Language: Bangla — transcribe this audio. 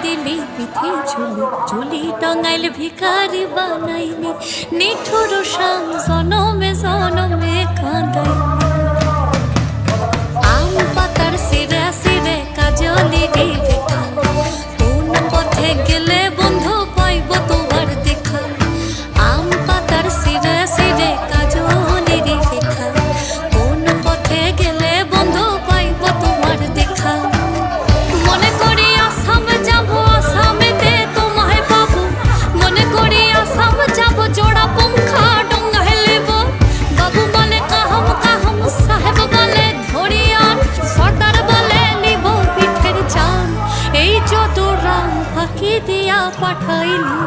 দিলি পিঠে ঝুলি ঝুলি টঙ্গাইল ভিখারি বানাইলি নিঠুর শাম জনমে জনমে কাঁদাইলি আম পাতার সিরে সিরে কাজলি রেখা কোন পথে গেলে বন্ধু পাইব তোমার দেখা আম পাতার সিরে সিরে কাজলি রেখা কোন পথে গেলে বন্ধু পাইব তোমার দেখা মনে করি আসাম যাব আসামেতে তোমায় পাবো মনে করি আসাম যাব জোড়া পঙ্খা ডঙ্গা হেলিব বাবু বলে কাহম কাহম সাহেব বলে ধরিয়ান সর্দার বলে নিব পিঠের চান এই যত রাম ফাঁকি দিয়া পাঠাইলি